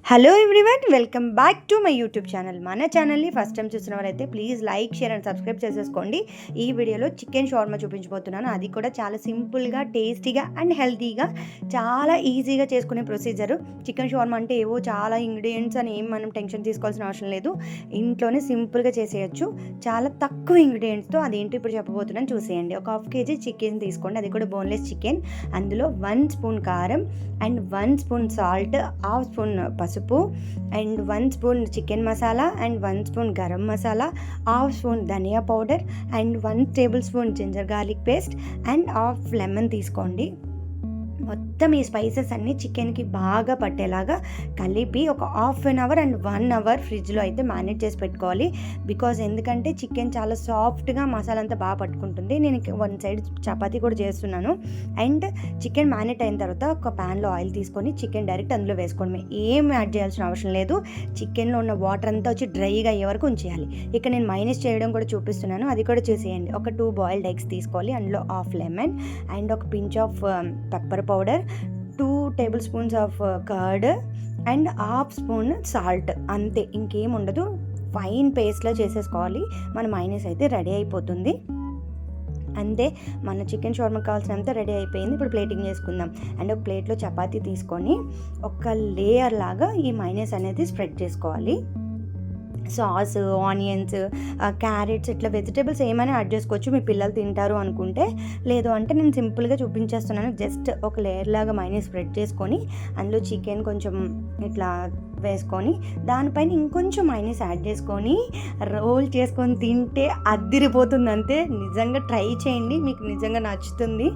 Hello everyone, welcome back to my YouTube channel. మన ఛానల్ని first time చూసిన వారైతే please like, share and subscribe చేసేసుకోండి. ఈ వీడియోలో చికెన్ షవర్మా చూపించబోతున్నాను. అది కూడా చాలా సింపుల్గా, టేస్టీగా అండ్ హెల్తీగా, చాలా ఈజీగా చేసుకునే ప్రొసీజరు. చికెన్ షవర్మా అంటే ఏవో చాలా ఇంగ్రీడియంట్స్ అని ఏం మనం టెన్షన్ తీసుకోవాల్సిన అవసరం లేదు. ఇంట్లోనే సింపుల్గా చేసేయచ్చు, చాలా తక్కువ ఇంగ్రీడియంట్స్తో. అదేంటి ఇప్పుడు చెప్పబోతున్నాను, చూసేయండి. ఒక హాఫ్ కేజీ చికెన్ తీసుకోండి, అది కూడా బోన్లెస్ చికెన్. అందులో 1 స్పూన్ కారం and 1 spoon salt, half spoon పసుపు and 1 spoon chicken masala and 1 spoon garam masala, half spoon dhania powder and 1 table spoon ginger garlic paste and half lemon తీసుకోండి. మొత్తం ఈ స్పైసెస్ అన్నీ చికెన్కి బాగా పట్టేలాగా కలిపి ఒక half an hour and 1 hour ఫ్రిడ్జ్లో అయితే మ్యారినేట్ చేసి పెట్టుకోవాలి. బికాజ్ ఎందుకంటే చికెన్ చాలా సాఫ్ట్గా మసాలా అంతా బాగా పట్టుకుంటుంది. నేను 1 సైడ్ చపాతీ కూడా చేస్తున్నాను. అండ్ చికెన్ మ్యారినేట్ అయిన తర్వాత ఒక ప్యాన్లో ఆయిల్ తీసుకొని చికెన్ డైరెక్ట్ అందులో వేసుకోవడమే, ఏం యాడ్ చేయాల్సిన అవసరం లేదు. చికెన్లో ఉన్న వాటర్ అంతా వచ్చి డ్రైగా అయ్యే వరకు ఉంచేయాలి. ఇక్కడ నేను మైనస్ చేయడం కూడా చూపిస్తున్నాను, అది కూడా చూసేయండి. ఒక 2 బాయిల్డ్ ఎగ్స్ తీసుకోవాలి, అందులో హాఫ్ లెమన్ అండ్ ఒక pinch of pepper powder, 2 table spoons of curd and half spoon salt. అంతే, ఇంకేం ఉండదు. ఫైన్ పేస్ట్లో చేసేసుకోవాలి. మన మైనస్ అయితే రెడీ అయిపోతుంది. అంతే, మన చికెన్ షవర్మా కావాల్సినంత రెడీ అయిపోయింది. ఇప్పుడు ప్లేటింగ్ చేసుకుందాం. అండ్ ఒక ప్లేట్లో చపాతీ తీసుకొని ఒక లేయర్ లాగా ఈ మైనస్ అనేది స్ప్రెడ్ చేసుకోవాలి. సాస్, ఆనియన్స్, క్యారెట్స్, ఇట్లా వెజిటేబుల్స్ ఏమైనా యాడ్ చేసుకోవచ్చు మీ పిల్లలు తింటారు అనుకుంటే. లేదు అంటే నేను సింపుల్గా చూపించేస్తున్నాను. జస్ట్ ఒక లేయర్ లాగా మైనస్ స్ప్రెడ్ చేసుకొని అందులో చికెన్ కొంచెం ఇట్లా వేసుకొని దానిపైన ఇంకొంచెం మైనస్ యాడ్ చేసుకొని రోల్ చేసుకొని తింటే అద్దిరిపోతుంది. అంతే, నిజంగా ట్రై చేయండి, మీకు నిజంగా నచ్చుతుంది.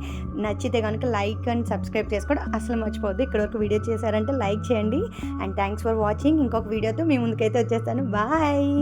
నచ్చితే కనుక లైక్ అండ్ సబ్స్క్రైబ్ చేసుకోవడం అసలు మర్చిపోద్దు. ఇక్కడ వరకు వీడియో చేశారంటే లైక్ చేయండి. And thanks for watching. ఇంకొక వీడియోతో మీ ముందుకైతే వచ్చేస్తాను. బాయ్.